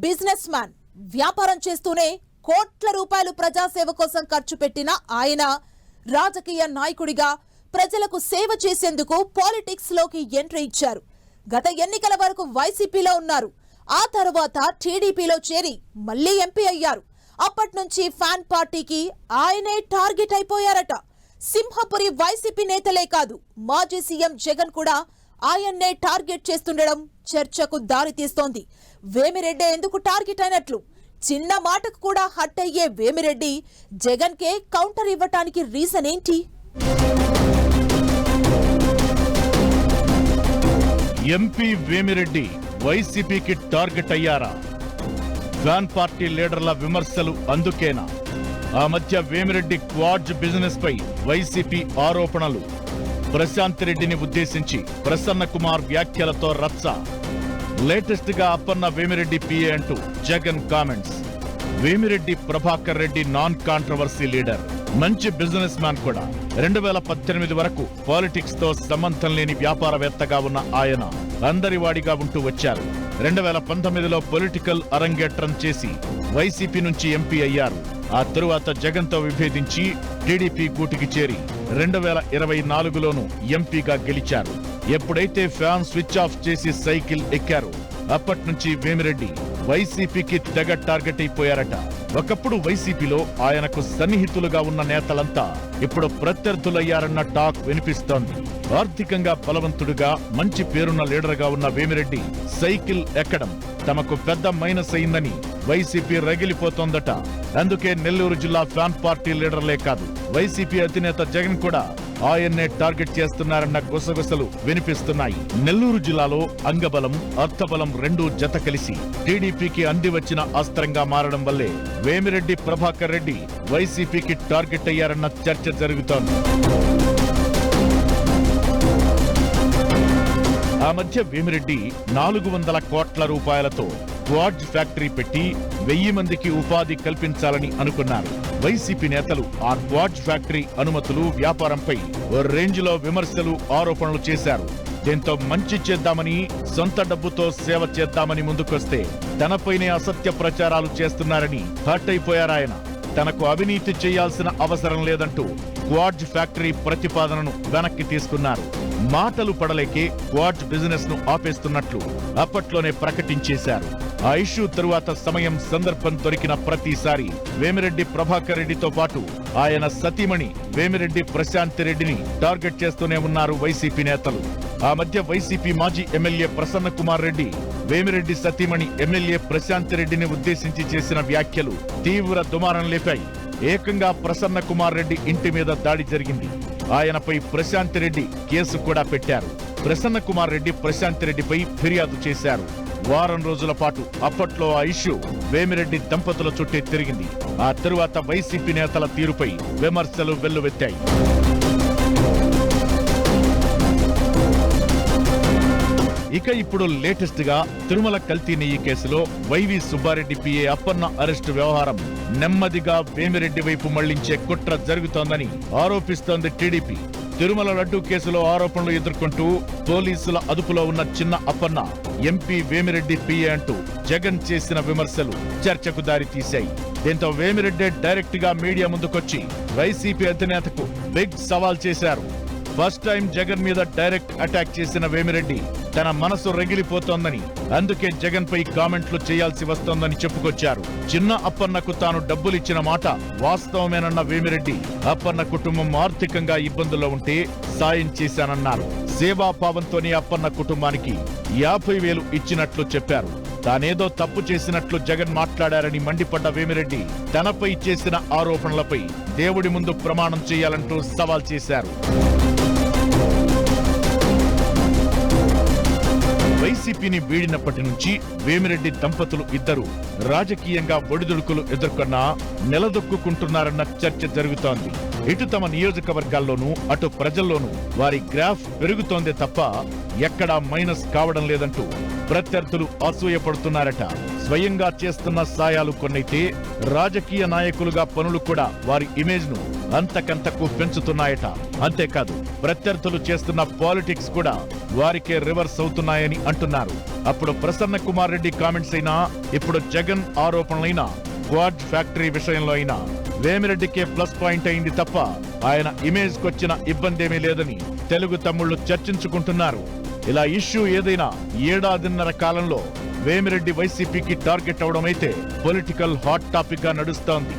Business man. వ్యాపారం చేస్తూనే కోట్ల రూపాయలు ప్రజాసేవ కోసం ఖర్చు పెట్టిన ఆయన రాజకీయ నాయకుడిగా ప్రజలకు సేవ చేసేందుకు పాలిటిక్స్ లోకి ఎంట్రీ ఇచ్చారు. గత ఎన్నికల వరకు వైసీపీలో ఉన్నారు. ఆ తర్వాత టీడీపీలో చేరి మళ్లీ ఎంపీ అయ్యారు. అప్పటి నుంచి ఫ్యాన్ పార్టీకి ఆయనే టార్గెట్ అయిపోయారట. సింహపురి వైసీపీ నేతలే కాదు, మాజీ సీఎం జగన్ కూడా ఆయన్నే టార్గెట్ చేస్తుండడం చర్చకు దారితీస్తోంది. వేమిరెడ్డి ఎందుకు టార్గెట్ అయినట్లు? చిన్న మాటకు కూడా హట్ అయ్యే వేమిరెడ్డి జగన్ కే కౌంటర్ ఇవ్వటానికి రీజన్ ఏంటి? ఎంపీ వేమిరెడ్డి వైసీపీకి టార్గెట్ అయ్యారా? ఫ్యాన్ పార్టీ లీడర్ల విమర్శలు అందుకేనా? ఆ మధ్య వేమిరెడ్డి క్వాడ్జ్ బిజినెస్ పై వైసీపీ ఆరోపణలు. ప్రశాంత్ రెడ్డిని ఉద్దేశించి ప్రసన్న కుమార్ వ్యాఖ్యలతో రచ్చ. లేటెస్ట్ గా అప్పన్న వేమిరెడ్డి పిఏ అంటూ Jagan comments. Vemireddy Prabhakar Reddy non controversy leader, మంచి బిజినెస్ మ్యాన్ కూడా. 2018 వరకు పాలిటిక్స్ తో సంబంధం లేని వ్యాపారవేత్తగా ఉన్న ఆయన అందరివాడిగా ఉంటూ వచ్చారు. 2019లో పొలిటికల్ అరంగేట్రం చేసి వైసీపీ నుంచి ఎంపీ అయ్యారు. ఆ తరువాత జగన్ తో విభేదించి టీడీపీ గూటికి చేరి 2024లోనూ ఎంపీగా గెలిచారు. ఎప్పుడైతే ఫ్యాన్ స్విచ్ ఆఫ్ చేసి సైకిల్ ఎక్కారో అప్పటి నుంచి వేమిరెడ్డి వైసీపీకి తెగ టార్గెట్ అయిపోయారట. ఒకప్పుడు వైసీపీలో ఆయనకు సన్నిహితులుగా ఉన్న నేతలంతా ఇప్పుడు ప్రత్యర్థులయ్యారన్న టాక్ వినిపిస్తోంది. ఆర్థికంగా బలవంతుడుగా మంచి పేరున్న లీడర్గా ఉన్న వేమిరెడ్డి సైకిల్ ఎక్కడం తమకు పెద్ద మైనస్ అయిందని వైసీపీ రగిలిపోతోందట. అందుకే నెల్లూరు జిల్లా ఫ్యాన్ పార్టీ లీడర్లే కాదు, వైసీపీ అధినేత జగన్ కూడా ఆయన్నే టార్గెట్ చేస్తున్నారన్న గుసగుసలు వినిపిస్తున్నాయి. నెల్లూరు జిల్లాలో అంగబలం, అర్థబలం రెండూ జత కలిసి టీడీపీకి అంది వచ్చిన అస్త్రంగా మారడం వల్లే వేమిరెడ్డి ప్రభాకర్ రెడ్డి వైసీపీకి టార్గెట్ అయ్యారన్న చర్చ జరుగుతోంది. ఆ మధ్య వేమిరెడ్డి 400 కోట్ల రూపాయలతో క్వాడ్జ్ ఫ్యాక్టరీ పెట్టి 1000 మందికి ఉపాధి కల్పించాలని అనుకున్నారు. వైసీపీ నేతలు ఆ క్వాడ్జ్ ఫ్యాక్టరీ అనుమతులు, వ్యాపారంపై ఓ రేంజ్ లో విమర్శలు, ఆరోపణలు చేశారు. దీంతో మంచి చేద్దామని, సొంత డబ్బుతో సేవ చేద్దామని ముందుకొస్తే తనపైనే అసత్య ప్రచారాలు చేస్తున్నారని హర్ట్ అయిపోయారాయన. తనకు అవినీతి చేయాల్సిన అవసరం లేదంటూ క్వాడ్జ్ ఫ్యాక్టరీ ప్రతిపాదనను వెనక్కి తీసుకున్నారు. మాటలు పడలేకే క్వాడ్జ్ బిజినెస్ ను ఆపేస్తున్నట్లు అప్పట్లోనే ప్రకటించేశారు. ఆ ఇష్యూ తరువాత సమయం, సందర్భం దొరికిన ప్రతిసారి వేమిరెడ్డి ప్రభాకర్ రెడ్డితో పాటు ఆయన సతీమణి వేమిరెడ్డి ప్రశాంత్ రెడ్డిని టార్గెట్ చేస్తూనే ఉన్నారు వైసీపీ నేతలు. ఆ మధ్య వైసీపీ మాజీ ఎమ్మెల్యే ప్రసన్న కుమార్ రెడ్డి వేమిరెడ్డి సతీమణి ఎమ్మెల్యే ప్రశాంత్ రెడ్డిని ఉద్దేశించి చేసిన వ్యాఖ్యలు తీవ్ర దుమారం లేపాయి. ఏకంగా ప్రసన్న కుమార్ రెడ్డి ఇంటి మీద దాడి జరిగింది. ఆయనపై ప్రశాంత్ రెడ్డి కేసు కూడా పెట్టారు. ప్రసన్న కుమార్ రెడ్డి ప్రశాంత్ రెడ్డిపై ఫిర్యాదు చేశారు. వారం రోజుల పాటు అప్పట్లో ఆ ఇష్యూ వేమిరెడ్డి దంపతుల చుట్టే తిరిగింది. ఆ తరువాత వైసీపీ నేతల తీరుపై విమర్శలు వెల్లువెత్తాయి. ఇక ఇప్పుడు లేటెస్ట్ గా తిరుమల కల్తీ నెయ్యి కేసులో YV Subbareddy PA Appanna arrest వ్యవహారం నెమ్మదిగా వేమిరెడ్డి వైపు మళ్లించే కుట్ర జరుగుతోందని ఆరోపిస్తోంది టీడీపీ. తిరుమల లడ్డూ కేసులో ఆరోపణలు ఎదుర్కొంటూ పోలీసుల అదుపులో ఉన్న చిన్న అప్పన్న ఎంపీ వేమిరెడ్డి పిఏ అంటూ జగన్ చేసిన విమర్శలు చర్చకు దారితీశాయి. దీంతో వేమిరెడ్డి డైరెక్ట్ గా మీడియా ముందుకొచ్చి వైసీపీ అధినేతకు బిగ్ సవాల్ చేశారు. ఫస్ట్ టైం జగన్ మీద డైరెక్ట్ అటాక్ చేసిన వేమిరెడ్డి తన మనసు రగిలిపోతోందని, అందుకే జగన్ పై కామెంట్లు చేయాల్సి వస్తోందని చెప్పుకొచ్చారు. చిన్న అప్పన్నకు తాను డబ్బులిచ్చిన మాట వాస్తవమేనన్న వేమిరెడ్డి అప్పన్న కుటుంబం ఆర్థికంగా ఇబ్బందుల్లో ఉంటే సాయం చేశానన్నారు. సేవాభావంతోనే అప్పన్న కుటుంబానికి 50,000 ఇచ్చినట్లు చెప్పారు. తానేదో తప్పు చేసినట్లు జగన్ మాట్లాడారని మండిపడ్డ వేమిరెడ్డి తనపై చేసిన ఆరోపణలపై దేవుడి ముందు ప్రమాణం చేయాలంటూ సవాల్ చేశారు. వైసీపీని వీడినప్పటి నుంచి వేమిరెడ్డి దంపతులు ఇద్దరు రాజకీయంగా ఒడిదుడుకులు ఎదుర్కొన్నా నిలదొక్కుంటున్నారన్న చర్చ జరుగుతోంది. ఇటు తమ నియోజకవర్గాల్లోనూ అటు ప్రజల్లోనూ వారి గ్రాఫ్ పెరుగుతోందే తప్ప ఎక్కడా మైనస్ కావడం లేదంటూ ప్రత్యర్థులు అసూయపడుతున్నారట. స్వయంగా చేస్తున్న సాయాలు కొన్నైతే రాజకీయ నాయకులుగా పనులు కూడా వారి ఇమేజ్ ను అంతకంతకు పెంచుతున్నాయట. అంతేకాదు ప్రత్యర్థులు చేస్తున్న పాలిటిక్స్ కూడా వారికే రివర్స్ అవుతున్నాయని అంటున్నారు. అప్పుడు ప్రసన్న కుమార్ రెడ్డి కామెంట్స్ అయినా, ఇప్పుడు జగన్ ఆరోపణలైనా, క్వాడ్ ఫ్యాక్టరీ విషయంలో అయినా వేమిరెడ్డికే ప్లస్ పాయింట్ అయింది తప్ప ఆయన ఇమేజ్ కొచ్చిన ఇబ్బందేమీ లేదని తెలుగు తమ్ముళ్లు చర్చించుకుంటున్నారు. ఇలా ఇష్యూ ఏదైనా ఏడాదిన్నర కాలంలో వేమిరెడ్డి వైసీపీకి టార్గెట్ అవడం అయితే పొలిటికల్ హాట్ టాపిక్ గా నడుస్తోంది.